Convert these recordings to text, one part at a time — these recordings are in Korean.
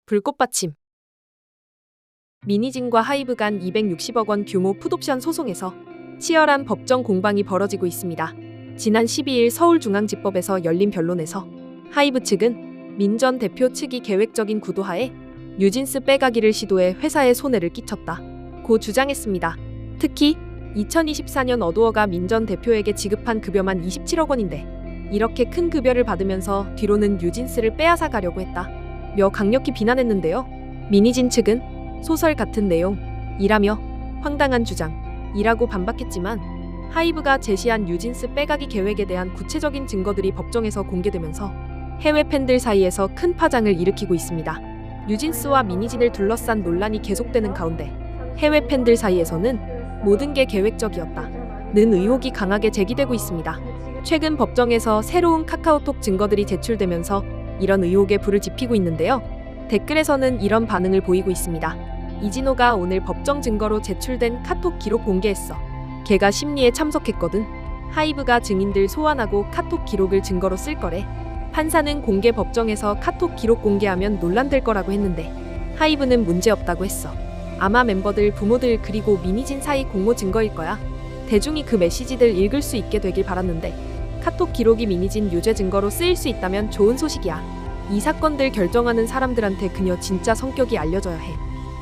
불꽃받침. 미니진과 하이브 간 260억 원 규모 풋옵션 소송에서 치열한 법정 공방이 벌어지고 있습니다. 지난 12일 서울중앙지법에서 열린 변론에서 하이브 측은 민 전 대표 측이 계획적인 구도하에 뉴진스 빼가기를 시도해 회사에 손해를 끼쳤다 고 주장했습니다. 특히 2024년 어두어가 민 전 대표에게 지급한 급여만 27억 원인데 이렇게 큰 급여를 받으면서 뒤로는 뉴진스를 빼앗아 가려고 했다며 강력히 비난했는데요. 미니진 측은 소설 같은 내용이라며 황당한 주장이라고 반박했지만 하이브가 제시한 뉴진스 빼가기 계획에 대한 구체적인 증거들이 법정에서 공개되면서 해외 팬들 사이에서 큰 파장을 일으키고 있습니다. 뉴진스와 미니진을 둘러싼 논란이 계속되는 가운데 해외 팬들 사이에서는 모든 게 계획적이었다는 의혹이 강하게 제기되고 있습니다. 최근 법정에서 새로운 카카오톡 증거들이 제출되면서 이런 의혹에 불을 지피고 있는데요. 댓글에서는 이런 반응을 보이고 있습니다. 이진호가 오늘 법정 증거로 제출된 카톡 기록 공개했어. 걔가 심리에 참석했거든. 하이브가 증인들 소환하고 카톡 기록을 증거로 쓸 거래. 판사는 공개 법정에서 카톡 기록 공개하면 논란될 거라고 했는데 하이브는 문제없다고 했어. 아마 멤버들, 부모들 그리고 미니진 사이 공모 증거일 거야. 대중이 그 메시지들 읽을 수 있게 되길 바랐는데 카톡 기록이 미니진 유죄 증거로 쓰일 수 있다면 좋은 소식이야. 이 사건들 결정하는 사람들한테 그녀 진짜 성격이 알려져야 해.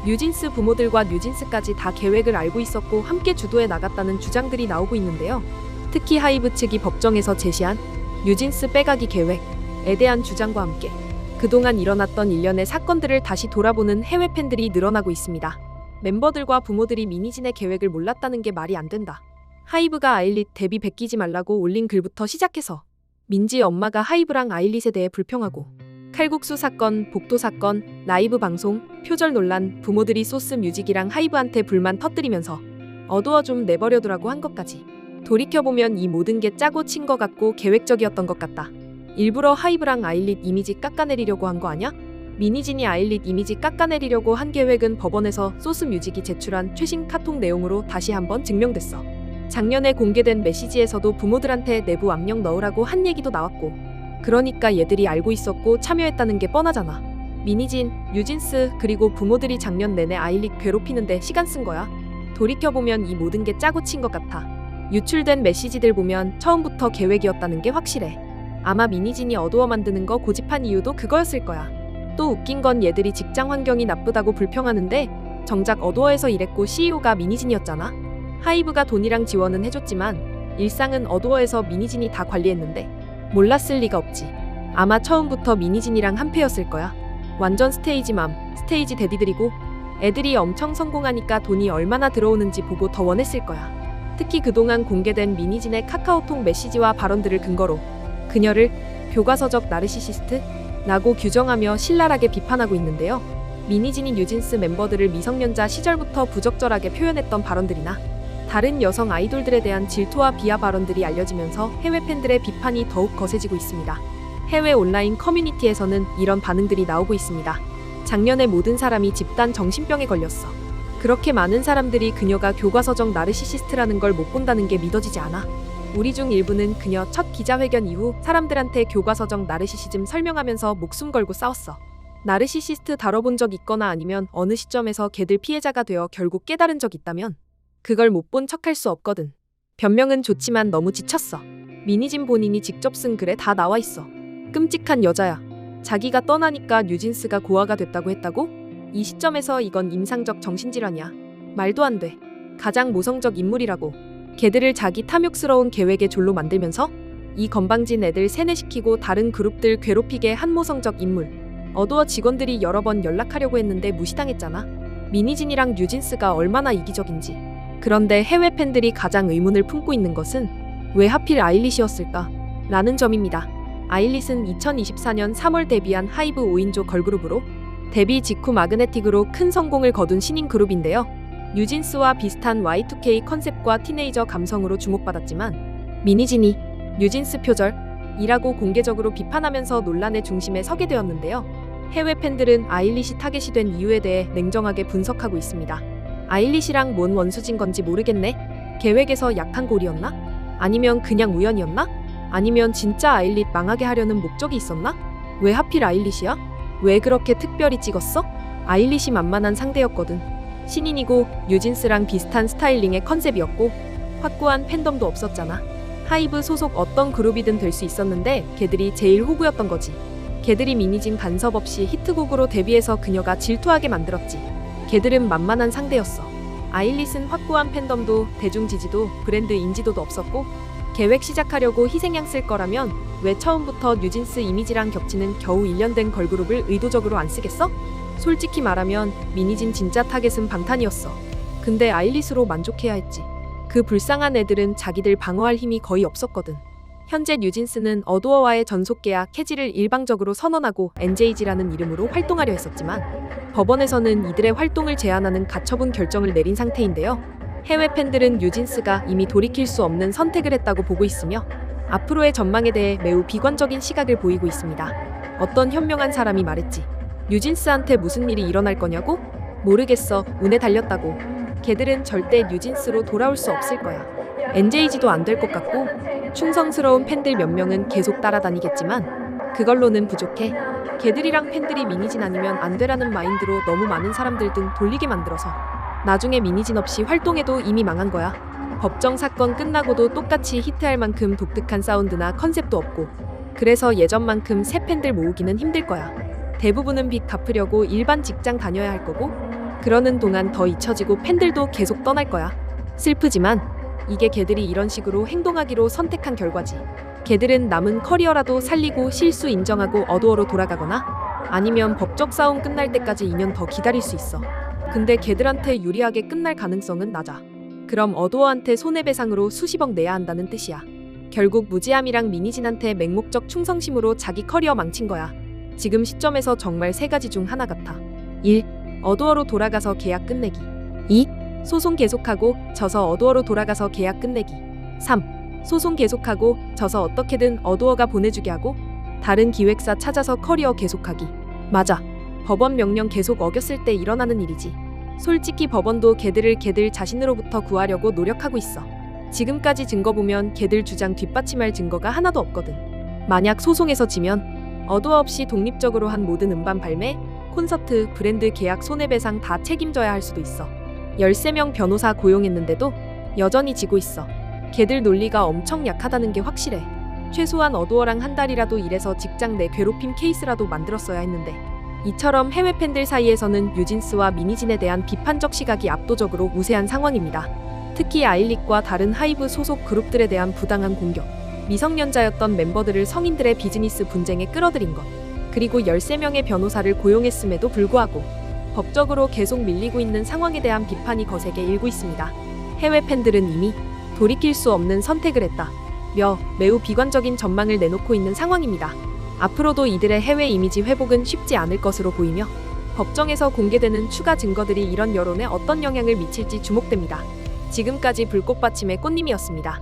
뉴진스 부모들과 뉴진스까지 다 계획을 알고 있었고 함께 주도해 나갔다는 주장들이 나오고 있는데요. 특히 하이브 측이 법정에서 제시한 뉴진스 빼가기 계획에 대한 주장과 함께 그동안 일어났던 일련의 사건들을 다시 돌아보는 해외 팬들이 늘어나고 있습니다. 멤버들과 부모들이 미니진의 계획을 몰랐다는 게 말이 안 된다. 하이브가 아일릿 데뷔 베끼지 말라고 올린 글부터 시작해서 민지 엄마가 하이브랑 아일릿에 대해 불평하고 칼국수 사건, 복도 사건, 라이브 방송, 표절 논란, 부모들이 소스 뮤직이랑 하이브한테 불만 터뜨리면서 어두워 좀 내버려두라고 한 것까지 돌이켜보면 이 모든 게 짜고 친 것 같고 계획적이었던 것 같다. 일부러 하이브랑 아일릿 이미지 깎아내리려고 한 거 아냐? 미니진이 아일릿 이미지 깎아내리려고 한 계획은 법원에서 소스 뮤직이 제출한 최신 카톡 내용으로 다시 한번 증명됐어. 작년에 공개된 메시지에서도 부모들한테 내부 압력 넣으라고 한 얘기도 나왔고 그러니까 얘들이 알고 있었고 참여했다는 게 뻔하잖아. 미니진, 뉴진스 그리고 부모들이 작년 내내 아일릿 괴롭히는데 시간 쓴 거야. 돌이켜보면 이 모든 게 짜고 친 것 같아. 유출된 메시지들 보면 처음부터 계획이었다는 게 확실해. 아마 미니진이 어두워 만드는 거 고집한 이유도 그거였을 거야. 또 웃긴 건 얘들이 직장 환경이 나쁘다고 불평하는데 정작 어두워에서 일했고 CEO가 미니진이었잖아. 하이브가 돈이랑 지원은 해줬지만 일상은 어두워에서 미니진이 다 관리했는데 몰랐을 리가 없지. 아마 처음부터 미니진이랑 한패였을 거야. 완전 스테이지맘, 스테이지 데디들이고 애들이 엄청 성공하니까 돈이 얼마나 들어오는지 보고 더 원했을 거야. 특히 그동안 공개된 미니진의 카카오톡 메시지와 발언들을 근거로 그녀를 교과서적 나르시시스트? 라고 규정하며 신랄하게 비판하고 있는데요. 미니진이 뉴진스 멤버들을 미성년자 시절부터 부적절하게 표현했던 발언들이나 다른 여성 아이돌들에 대한 질투와 비하 발언들이 알려지면서 해외 팬들의 비판이 더욱 거세지고 있습니다. 해외 온라인 커뮤니티에서는 이런 반응들이 나오고 있습니다. 작년에 모든 사람이 집단 정신병에 걸렸어. 그렇게 많은 사람들이 그녀가 교과서적 나르시시스트라는 걸 못 본다는 게 믿어지지 않아. 우리 중 일부는 그녀 첫 기자회견 이후 사람들한테 교과서적 나르시시즘 설명하면서 목숨 걸고 싸웠어. 나르시시스트 다뤄본 적 있거나 아니면 어느 시점에서 걔들 피해자가 되어 결국 깨달은 적 있다면 그걸 못 본 척할 수 없거든. 변명은 좋지만 너무 지쳤어. 미니진 본인이 직접 쓴 글에 다 나와 있어. 끔찍한 여자야. 자기가 떠나니까 뉴진스가 고아가 됐다고 했다고? 이 시점에서 이건 임상적 정신질환이야. 말도 안 돼. 가장 모성적 인물이라고. 걔들을 자기 탐욕스러운 계획의 졸로 만들면서 이 건방진 애들 세뇌시키고 다른 그룹들 괴롭히게 한 모성적 인물. 어두워 직원들이 여러 번 연락하려고 했는데 무시당했잖아. 미니진이랑 뉴진스가 얼마나 이기적인지. 그런데 해외 팬들이 가장 의문을 품고 있는 것은 왜 하필 아일릿이었을까? 라는 점입니다. 아일릿은 2024년 3월 데뷔한 하이브 5인조 걸그룹으로 데뷔 직후 마그네틱으로 큰 성공을 거둔 신인 그룹인데요. 뉴진스와 비슷한 Y2K 컨셉과 티네이저 감성으로 주목받았지만 미니진이 뉴진스 표절이라고 공개적으로 비판하면서 논란의 중심에 서게 되었는데요. 해외 팬들은 아일릿이 타겟이 된 이유에 대해 냉정하게 분석하고 있습니다. 아일릿이랑 뭔 원수진 건지 모르겠네. 계획에서 약한 골이었나? 아니면 그냥 우연이었나? 아니면 진짜 아일릿 망하게 하려는 목적이 있었나? 왜 하필 아일릿이야? 왜 그렇게 특별히 찍었어? 아일릿이 만만한 상대였거든. 신인이고 뉴진스랑 비슷한 스타일링의 컨셉이었고 확고한 팬덤도 없었잖아. 하이브 소속 어떤 그룹이든 될 수 있었는데 걔들이 제일 호구였던 거지. 걔들이 미니진 간섭 없이 히트곡으로 데뷔해서 그녀가 질투하게 만들었지. 걔들은 만만한 상대였어. 아일릿은 확고한 팬덤도 대중 지지도 브랜드 인지도도 없었고 계획 시작하려고 희생양 쓸 거라면 왜 처음부터 뉴진스 이미지랑 겹치는 겨우 1년 된 걸그룹을 의도적으로 안 쓰겠어? 솔직히 말하면 미니진 진짜 타겟은 방탄이었어. 근데 아일릿으로 만족해야 했지. 그 불쌍한 애들은 자기들 방어할 힘이 거의 없었거든. 현재 뉴진스는 어두어와의 전속 계약 해지를 일방적으로 선언하고 NJG라는 이름으로 활동하려 했었지만 법원에서는 이들의 활동을 제한하는 가처분 결정을 내린 상태인데요. 해외 팬들은 뉴진스가 이미 돌이킬 수 없는 선택을 했다고 보고 있으며 앞으로의 전망에 대해 매우 비관적인 시각을 보이고 있습니다. 어떤 현명한 사람이 말했지. 뉴진스한테 무슨 일이 일어날 거냐고? 모르겠어. 운에 달렸다고. 걔들은 절대 뉴진스로 돌아올 수 없을 거야. NJG도 안 될 것 같고 충성스러운 팬들 몇 명은 계속 따라다니겠지만 그걸로는 부족해. 걔들이랑 팬들이 미니진 아니면 안 되라는 마인드로 너무 많은 사람들 등 돌리게 만들어서 나중에 미니진 없이 활동해도 이미 망한 거야. 법정 사건 끝나고도 똑같이 히트할 만큼 독특한 사운드나 컨셉도 없고 그래서 예전만큼 새 팬들 모으기는 힘들 거야. 대부분은 빚 갚으려고 일반 직장 다녀야 할 거고 그러는 동안 더 잊혀지고 팬들도 계속 떠날 거야. 슬프지만 이게 걔들이 이런 식으로 행동하기로 선택한 결과지. 걔들은 남은 커리어라도 살리고 실수 인정하고 어두어로 돌아가거나 아니면 법적 싸움 끝날 때까지 2년 더 기다릴 수 있어. 근데 걔들한테 유리하게 끝날 가능성은 낮아. 그럼 어두어한테 손해배상으로 수십억 내야 한다는 뜻이야. 결국 무지함이랑 미니진한테 맹목적 충성심으로 자기 커리어 망친 거야. 지금 시점에서 정말 세 가지 중 하나 같아. 1. 어두어로 돌아가서 계약 끝내기. 2. 소송 계속하고 져서 어두어로 돌아가서 계약 끝내기. 3. 소송 계속하고 져서 어떻게든 어두어가 보내주게 하고 다른 기획사 찾아서 커리어 계속하기. 맞아. 법원 명령 계속 어겼을 때 일어나는 일이지. 솔직히 법원도 걔들 자신으로부터 구하려고 노력하고 있어. 지금까지 증거 보면 걔들 주장 뒷받침할 증거가 하나도 없거든. 만약 소송에서 지면 어두어 없이 독립적으로 한 모든 음반 발매, 콘서트, 브랜드 계약 손해배상 다 책임져야 할 수도 있어. 13명 변호사 고용했는데도 여전히 지고 있어. 걔들 논리가 엄청 약하다는 게 확실해. 최소한 어두어랑 한 달이라도 일해서 직장 내 괴롭힘 케이스라도 만들었어야 했는데 이처럼 해외 팬들 사이에서는 뉴진스와 미니진에 대한 비판적 시각이 압도적으로 우세한 상황입니다. 특히 아일릿과 다른 하이브 소속 그룹들에 대한 부당한 공격, 미성년자였던 멤버들을 성인들의 비즈니스 분쟁에 끌어들인 것, 그리고 13명의 변호사를 고용했음에도 불구하고 법적으로 계속 밀리고 있는 상황에 대한 비판이 거세게 일고 있습니다. 해외 팬들은 이미 돌이킬 수 없는 선택을 했다며 매우 비관적인 전망을 내놓고 있는 상황입니다. 앞으로도 이들의 해외 이미지 회복은 쉽지 않을 것으로 보이며 법정에서 공개되는 추가 증거들이 이런 여론에 어떤 영향을 미칠지 주목됩니다. 지금까지 불꽃받침의 꽃님이었습니다.